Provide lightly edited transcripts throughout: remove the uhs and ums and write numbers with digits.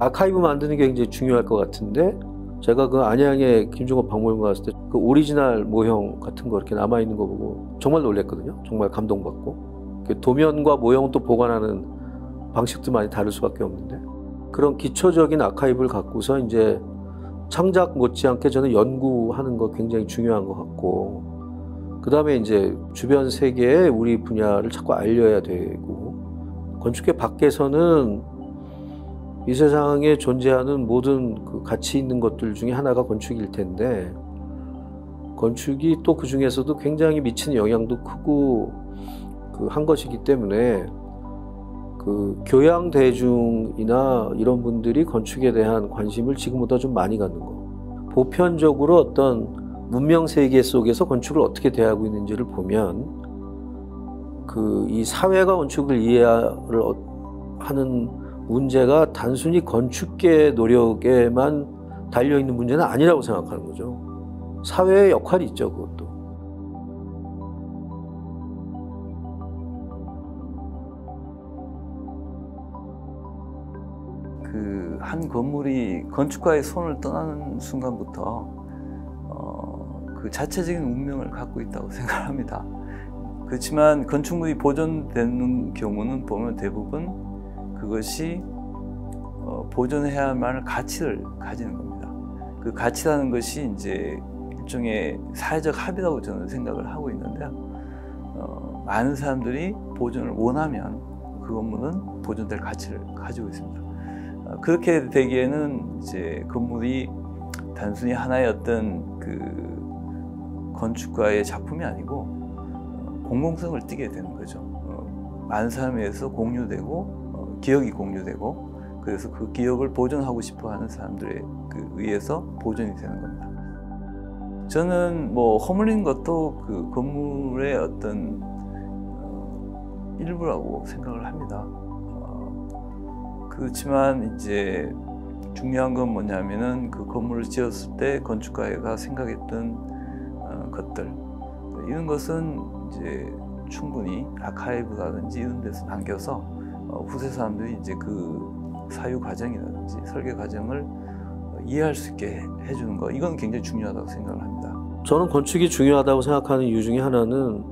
아카이브 만드는 게 굉장히 중요할 것 같은데, 제가 그 안양에 김종업 박물관 갔을 때 그 오리지널 모형 같은 거 이렇게 남아있는 거 보고 정말 놀랐거든요. 정말 감동받고. 도면과 모형 또 보관하는 방식도 많이 다를 수밖에 없는데, 그런 기초적인 아카이브를 갖고서 이제 창작 못지않게 저는 연구하는 거 굉장히 중요한 것 같고, 그 다음에 이제 주변 세계에 우리 분야를 자꾸 알려야 되고, 건축계 밖에서는 이 세상에 존재하는 모든 그 가치 있는 것들 중에 하나가 건축일 텐데, 건축이 또 그 중에서도 굉장히 미치는 영향도 크고 그 한 것이기 때문에, 그 교양 대중이나 이런 분들이 건축에 대한 관심을 지금보다 좀 많이 갖는 거, 보편적으로 어떤 문명 세계 속에서 건축을 어떻게 대하고 있는지를 보면, 그 이 사회가 건축을 이해를 하는 문제가 단순히 건축계의 노력에만 달려있는 문제는 아니라고 생각하는 거죠. 사회의 역할이 있죠, 그것도. 그 한 건물이 건축가의 손을 떠나는 순간부터 그 자체적인 운명을 갖고 있다고 생각합니다. 그렇지만 건축물이 보존되는 경우는 보면 대부분 그것이 보존해야만 할 가치를 가지는 겁니다. 그 가치라는 것이 이제 일종의 사회적 합의라고 저는 생각을 하고 있는데요. 많은 사람들이 보존을 원하면 그 건물은 보존될 가치를 가지고 있습니다. 그렇게 되기에는 이제 건물이 단순히 하나의 어떤 그 건축가의 작품이 아니고 공공성을 띠게 되는 거죠. 많은 사람에 의해서 공유되고 기억이 공유되고, 그래서 그 기억을 보존하고 싶어하는 사람들에 의해서 보존이 되는 겁니다. 저는 뭐 허물린 것도 그 건물의 어떤 일부라고 생각을 합니다. 그렇지만 이제 중요한 건 뭐냐면은 그 건물을 지었을 때 건축가가 생각했던 것들, 이런 것은 이제 충분히 아카이브라든지 이런 데서 남겨서 후세 사람들이 이제 그 사유 과정이라든지 설계 과정을 이해할 수 있게 해주는 거, 이건 굉장히 중요하다고 생각을 합니다. 저는 건축이 중요하다고 생각하는 이유 중에 하나는,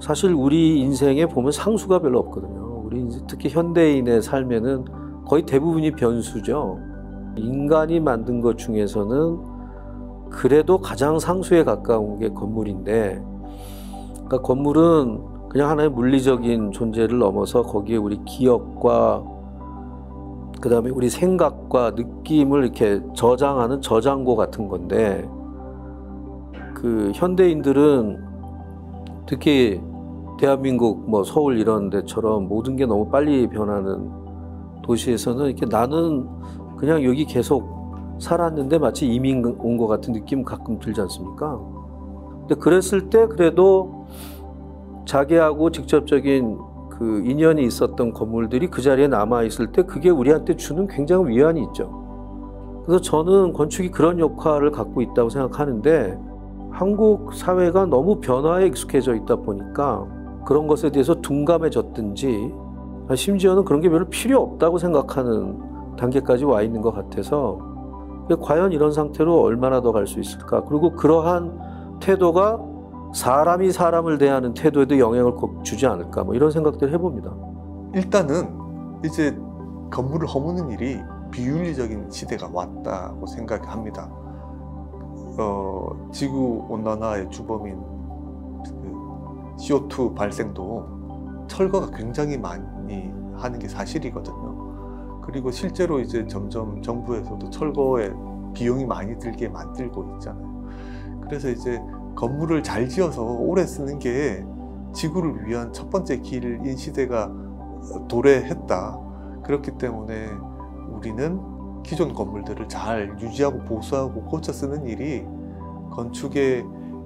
사실 우리 인생에 보면 상수가 별로 없거든요. 우리 특히 현대인의 삶에는 거의 대부분이 변수죠. 인간이 만든 것 중에서는 그래도 가장 상수에 가까운 게 건물인데, 그러니까 건물은 그냥 하나의 물리적인 존재를 넘어서 거기에 우리 기억과 그 다음에 우리 생각과 느낌을 이렇게 저장하는 저장고 같은 건데, 그 현대인들은 특히 대한민국 뭐 서울 이런 데처럼 모든 게 너무 빨리 변하는 도시에서는 이렇게 나는 그냥 여기 계속 살았는데 마치 이민 온 것 같은 느낌 가끔 들지 않습니까? 근데 그랬을 때 그래도 자기하고 직접적인 그 인연이 있었던 건물들이 그 자리에 남아 있을 때 그게 우리한테 주는 굉장한 위안이 있죠. 그래서 저는 건축이 그런 역할을 갖고 있다고 생각하는데, 한국 사회가 너무 변화에 익숙해져 있다 보니까 그런 것에 대해서 둔감해졌든지, 심지어는 그런 게 별로 필요 없다고 생각하는 단계까지 와 있는 것 같아서, 과연 이런 상태로 얼마나 더 갈 수 있을까? 그리고 그러한 태도가 사람이 사람을 대하는 태도에도 영향을 주지 않을까? 뭐 이런 생각들을 해봅니다. 일단은 이제 건물을 허무는 일이 비윤리적인 시대가 왔다고 생각합니다. 지구 온난화의 주범인 그 CO2 발생도 철거가 굉장히 많이 하는 게 사실이거든요. 그리고 실제로 이제 점점 정부에서도 철거에 비용이 많이 들게 만들고 있잖아요. 그래서 이제 건물을 잘 지어서 오래 쓰는 게 지구를 위한 첫 번째 길인 시대가 도래했다. 그렇기 때문에 우리는 기존 건물들을 잘 유지하고 보수하고 고쳐 쓰는 일이 건축의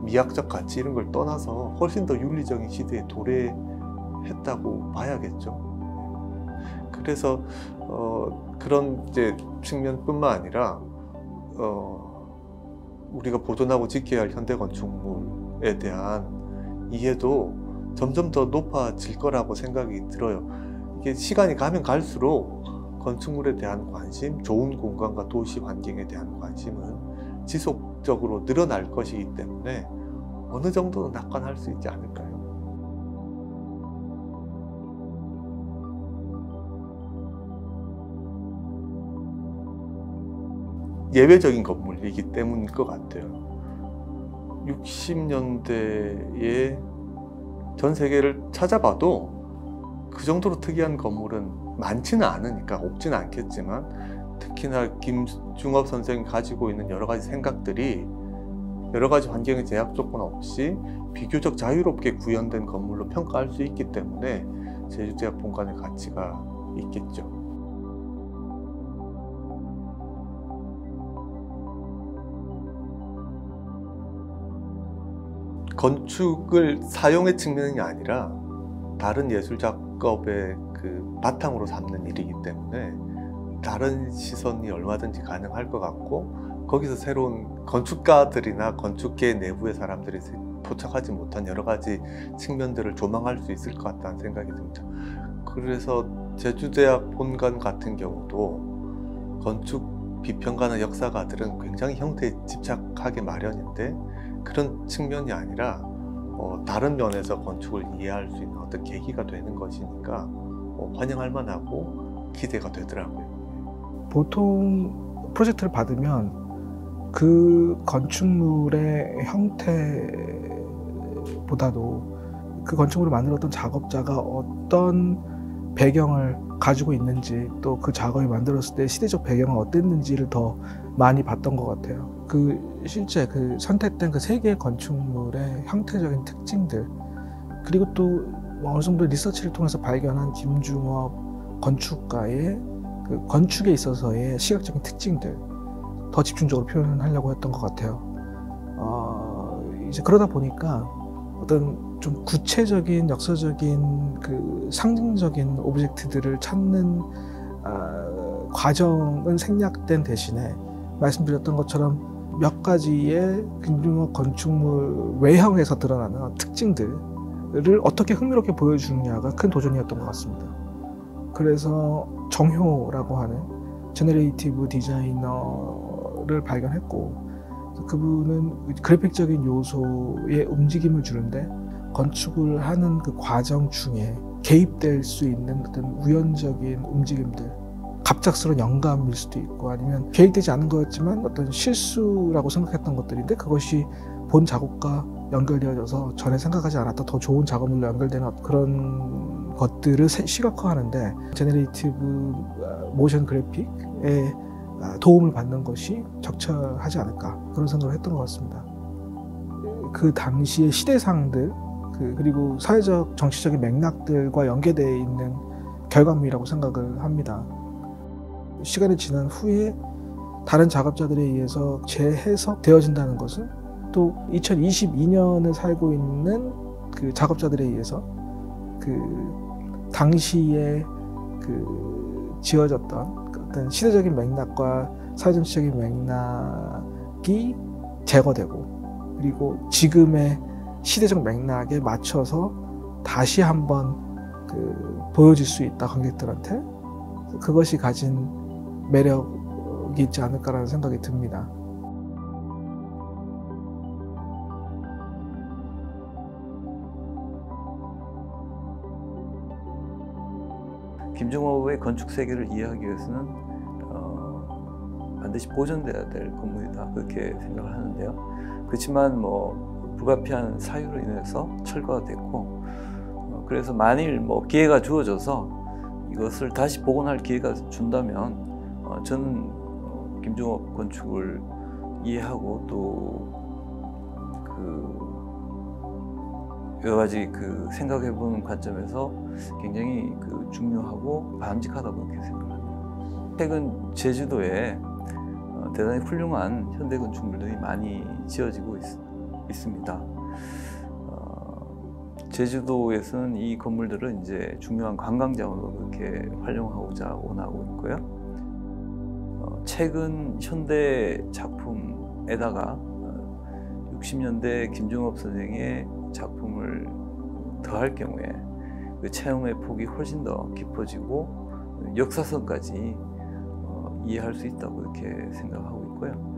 미학적 가치 이런 걸 떠나서 훨씬 더 윤리적인 시대에 도래했다고 봐야겠죠. 그래서 그런 이제 측면뿐만 아니라 우리가 보존하고 지켜야 할 현대 건축물에 대한 이해도 점점 더 높아질 거라고 생각이 들어요. 이게 시간이 가면 갈수록 건축물에 대한 관심, 좋은 공간과 도시 환경에 대한 관심은 지속적으로 늘어날 것이기 때문에 어느 정도는 낙관할 수 있지 않을까요? 예외적인 건물이기 때문일 것 같아요. 60년대에 전 세계를 찾아봐도 그 정도로 특이한 건물은 많지는 않으니까 없지는 않겠지만, 특히나 김중업 선생이 가지고 있는 여러 가지 생각들이 여러 가지 환경의 제약 조건 없이 비교적 자유롭게 구현된 건물로 평가할 수 있기 때문에 제주대학 본관의 가치가 있겠죠. 건축을 사용의 측면이 아니라 다른 예술 작업의 그 바탕으로 삼는 일이기 때문에 다른 시선이 얼마든지 가능할 것 같고, 거기서 새로운 건축가들이나 건축계 내부의 사람들이 포착하지 못한 여러 가지 측면들을 조망할 수 있을 것 같다는 생각이 듭니다. 그래서 제주대학 본관 같은 경우도 건축 비평가나 역사가들은 굉장히 형태에 집착하게 마련인데, 그런 측면이 아니라 다른 면에서 건축을 이해할 수 있는 어떤 계기가 되는 것이니까 환영할 만하고 기대가 되더라고요. 보통 프로젝트를 받으면 그 건축물의 형태보다도 그 건축물을 만들었던 작업자가 어떤 배경을 가지고 있는지, 또 그 작업이 만들었을 때 시대적 배경은 어땠는지를 더 많이 봤던 것 같아요. 실제 선택된 그 세 개의 건축물의 형태적인 특징들, 그리고 또 어느 정도 리서치를 통해서 발견한 김중업 건축가의 그 건축에 있어서의 시각적인 특징들, 더 집중적으로 표현하려고 했던 것 같아요. 이제 그러다 보니까 어떤 좀 구체적인 역사적인 그 상징적인 오브젝트들을 찾는 과정은 생략된 대신에, 말씀드렸던 것처럼 몇 가지의 김중업 건축물 외형에서 드러나는 특징들을 어떻게 흥미롭게 보여주느냐가 큰 도전이었던 것 같습니다. 그래서 정효라고 하는 제너레이티브 디자이너를 발견했고, 그분은 그래픽적인 요소에 움직임을 주는데 건축을 하는 그 과정 중에 개입될 수 있는 어떤 우연적인 움직임들, 갑작스러운 영감일 수도 있고 아니면 계획되지 않은 거였지만 어떤 실수라고 생각했던 것들인데 그것이 본 작업과 연결되어져서 전에 생각하지 않았던 더 좋은 작업물로 연결되는 그런 것들을 시각화하는데 제너레이티브 모션 그래픽에 도움을 받는 것이 적절하지 않을까, 그런 생각을 했던 것 같습니다. 그 당시의 시대상들 그리고 사회적 정치적인 맥락들과 연계되어 있는 결과물이라고 생각을 합니다. 시간이 지난 후에 다른 작업자들에 의해서 재해석되어진다는 것은 또 2022년을 살고 있는 그 작업자들에 의해서 그 당시에 그 지어졌던 어떤 시대적인 맥락과 사회정치적인 맥락이 제거되고, 그리고 지금의 시대적 맥락에 맞춰서 다시 한번 보여질 수 있다, 관객들한테. 그것이 가진 매력이 있지 않을까라는 생각이 듭니다. 김중업의 건축 세계를 이해하기 위해서는 반드시 보존돼야 될 건물이다, 그렇게 생각을 하는데요. 그렇지만 불가피한 사유로 인해서 철거가 됐고, 그래서 만일 기회가 주어져서 이것을 다시 복원할 기회가 준다면 저는 김중업 건축을 이해하고 또 여러 가지 생각해보는 관점에서 굉장히 중요하고 바람직하다고 그렇게 생각합니다. 최근 제주도에 대단히 훌륭한 현대 건축물들이 많이 지어지고 있습니다. 제주도에서는 이 건물들을 이제 중요한 관광자원으로 그렇게 활용하고자 원하고 있고요. 최근 현대 작품에다가 60년대 김중업 선생의 작품을 더할 경우에 그 체험의 폭이 훨씬 더 깊어지고 역사성까지 이해할 수 있다고 이렇게 생각하고 있고요.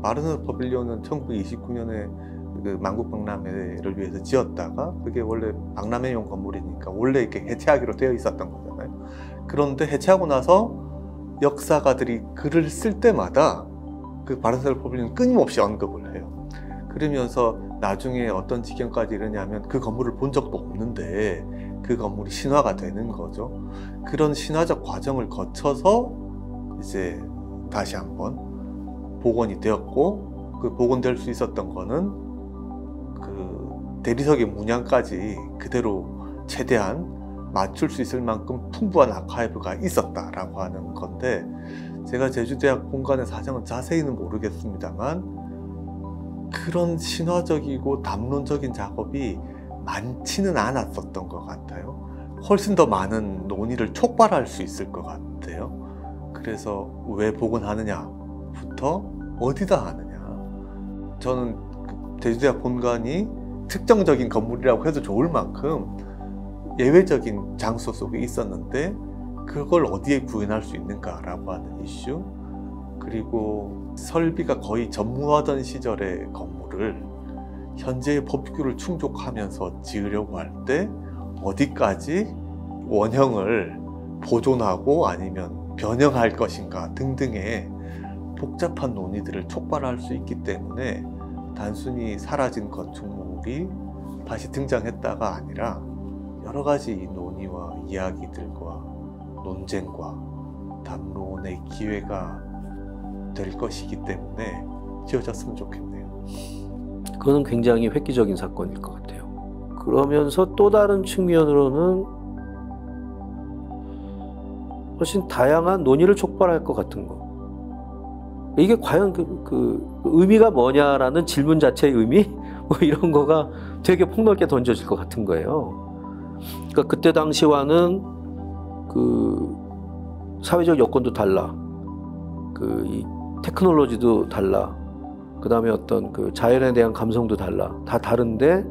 마르너 퍼빌리온은 1929년에 그 만국박람회를 위해서 지었다가 그게 원래 박람회용 건물이니까 원래 이렇게 해체하기로 되어 있었던 거잖아요. 그런데 해체하고 나서 역사가들이 글을 쓸 때마다 그 바르셀 퍼빌리온 끊임없이 언급을 해요. 그러면서 나중에 어떤 지경까지 이르냐면 그 건물을 본 적도 없는데 그 건물이 신화가 되는 거죠. 그런 신화적 과정을 거쳐서 이제 다시 한번 복원이 되었고, 그 복원될 수 있었던 거는 그 대리석의 문양까지 그대로 최대한 맞출 수 있을 만큼 풍부한 아카이브가 있었다라고 하는 건데, 제가 제주대학 본관의 사정은 자세히는 모르겠습니다만 그런 신화적이고 담론적인 작업이 많지는 않았었던 것 같아요. 훨씬 더 많은 논의를 촉발할 수 있을 것 같아요. 그래서 왜 복원하느냐부터 어디다 하느냐. 저는 제주대학 본관이 특정적인 건물이라고 해도 좋을 만큼 예외적인 장소 속에 있었는데 그걸 어디에 구현할 수 있는가라고 하는 이슈, 그리고 설비가 거의 전무하던 시절의 건물을 현재의 법규를 충족하면서 지으려고 할 때 어디까지 원형을 보존하고 아니면 변형할 것인가 등등의 복잡한 논의들을 촉발할 수 있기 때문에 단순히 사라진 건축물이 다시 등장했다가 아니라 여러 가지 논의와 이야기들과 논쟁과 담론의 기회가 될 것이기 때문에 지어졌으면 좋겠네요. 그거는 굉장히 획기적인 사건일 것 같아요. 그러면서 또 다른 측면으로는 훨씬 다양한 논의를 촉발할 것 같은 거. 이게 과연 그 의미가 뭐냐라는 질문 자체의 의미? 뭐 이런 거가 되게 폭넓게 던져질 것 같은 거예요. 그러니까 그때 당시와는 그 사회적 여건도 달라. 이 테크놀로지도 달라. 그 다음에 어떤 그 자연에 대한 감성도 달라. 다 다른데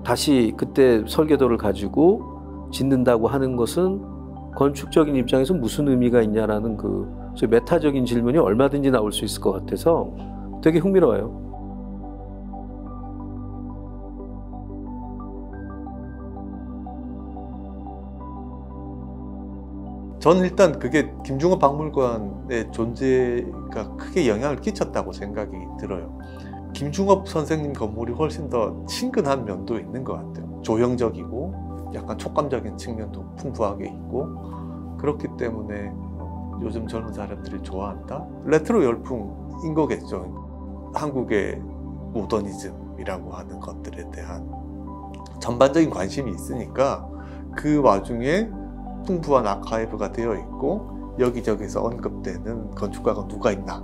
다시 그때 설계도를 가지고 짓는다고 하는 것은 건축적인 입장에서 무슨 의미가 있냐라는 그 메타적인 질문이 얼마든지 나올 수 있을 것 같아서 되게 흥미로워요. 저는 일단 그게 김중업 박물관의 존재가 크게 영향을 끼쳤다고 생각이 들어요. 김중업 선생님 건물이 훨씬 더 친근한 면도 있는 것 같아요. 조형적이고 약간 촉감적인 측면도 풍부하게 있고, 그렇기 때문에 요즘 젊은 사람들이 좋아한다? 레트로 열풍인 거겠죠. 한국의 모더니즘이라고 하는 것들에 대한 전반적인 관심이 있으니까 그 와중에 풍부한 아카이브가 되어 있고 여기저기서 언급되는 건축가가 누가 있나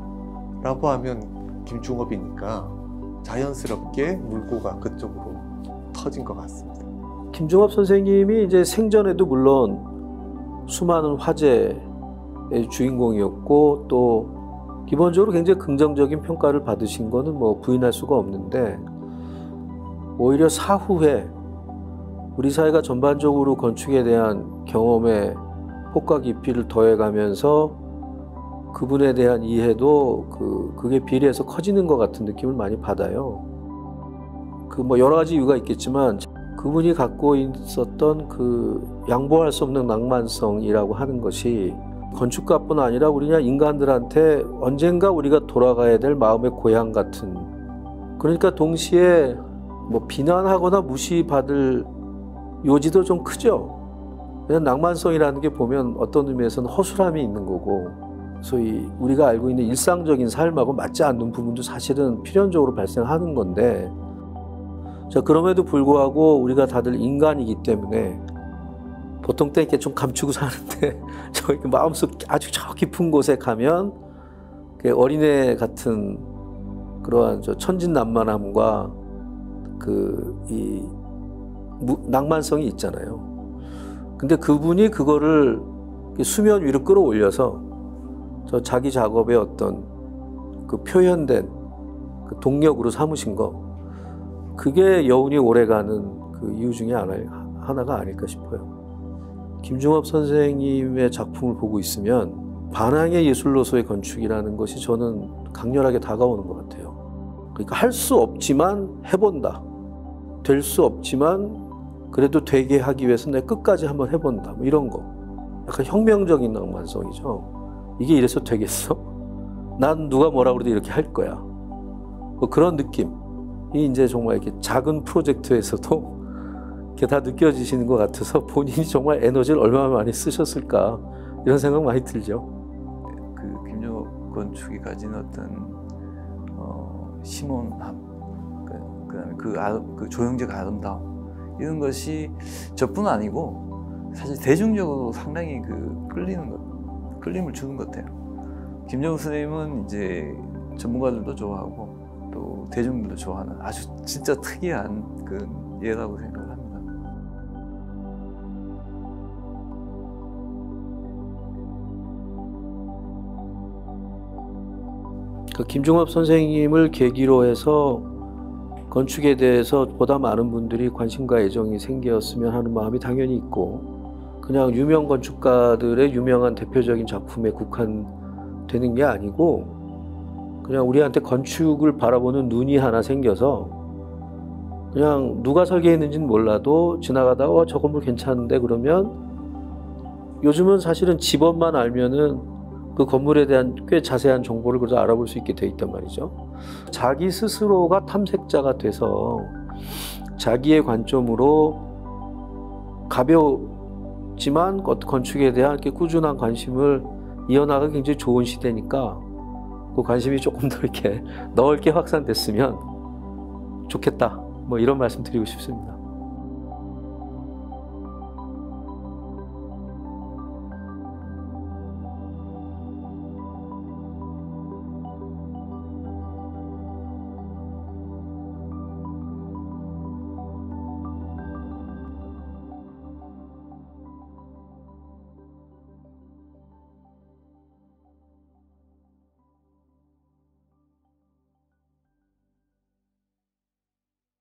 라고 하면 김중업이니까 자연스럽게 물꼬가 그쪽으로 터진 것 같습니다. 김중업 선생님이 이제 생전에도 물론 수많은 화제의 주인공이었고 또 기본적으로 굉장히 긍정적인 평가를 받으신 거는 뭐 부인할 수가 없는데, 오히려 사후에 우리 사회가 전반적으로 건축에 대한 경험에 폭과 깊이를 더해가면서 그분에 대한 이해도 그게 비례해서 커지는 것 같은 느낌을 많이 받아요. 그 뭐 여러 가지 이유가 있겠지만 그분이 갖고 있었던 그 양보할 수 없는 낭만성이라고 하는 것이 건축가뿐 아니라 우리냐 인간들한테 언젠가 우리가 돌아가야 될 마음의 고향 같은, 그러니까 동시에 뭐 비난하거나 무시받을 요지도 좀 크죠. 그냥 낭만성이라는 게 보면 어떤 의미에서는 허술함이 있는 거고, 소위 우리가 알고 있는 일상적인 삶하고 맞지 않는 부분도 사실은 필연적으로 발생하는 건데, 자, 그럼에도 불구하고 우리가 다들 인간이기 때문에 보통 때 이렇게 좀 감추고 사는데 저희 마음속 아주 저 깊은 곳에 가면 어린애 같은 그러한 저 천진난만함과 이 낭만성이 있잖아요. 근데 그분이 그거를 수면 위로 끌어올려서 저 자기 작업의 어떤 그 표현된 그 동력으로 삼으신 거, 그게 여운이 오래가는 그 이유 중에 하나가 아닐까 싶어요. 김중업 선생님의 작품을 보고 있으면 반항의 예술로서의 건축이라는 것이 저는 강렬하게 다가오는 것 같아요. 그러니까 할 수 없지만 해본다. 될 수 없지만 그래도 되게 하기 위해서 내가 끝까지 한번 해본다. 뭐 이런 거. 약간 혁명적인 낭만성이죠. 이게 이래서 되겠어? 난 누가 뭐라 그래도 이렇게 할 거야. 뭐 그런 느낌이 이제 정말 이렇게 작은 프로젝트에서도 이렇게 다 느껴지시는 것 같아서 본인이 정말 에너지를 얼마나 많이 쓰셨을까 이런 생각 많이 들죠. 그 김중업 건축이 가진 어떤 심오함, 그다음에 그 조형적 아름다움 이런 것이 저뿐 아니고 사실 대중적으로 상당히 그 끌림을 주는 것 같아요. 김중업 선생님은 이제 전문가들도 좋아하고 또 대중들도 좋아하는 아주 진짜 특이한 그 예라고 생각을 합니다. 그 김중업 선생님을 계기로 해서 건축에 대해서 보다 많은 분들이 관심과 애정이 생겼으면 하는 마음이 당연히 있고, 그냥 유명 건축가들의 유명한 대표적인 작품에 국한되는 게 아니고 그냥 우리한테 건축을 바라보는 눈이 하나 생겨서 그냥 누가 설계했는지는 몰라도 지나가다가 저 건물 괜찮은데 그러면 요즘은 사실은 집업만 알면은 그 건물에 대한 꽤 자세한 정보를 그래도 알아볼 수 있게 돼 있단 말이죠. 자기 스스로가 탐색자가 돼서 자기의 관점으로 가벼웠지만 건축에 대한 이렇게 꾸준한 관심을 이어나가기 굉장히 좋은 시대니까 그 관심이 조금 더 이렇게 넓게 확산됐으면 좋겠다. 뭐 이런 말씀 드리고 싶습니다.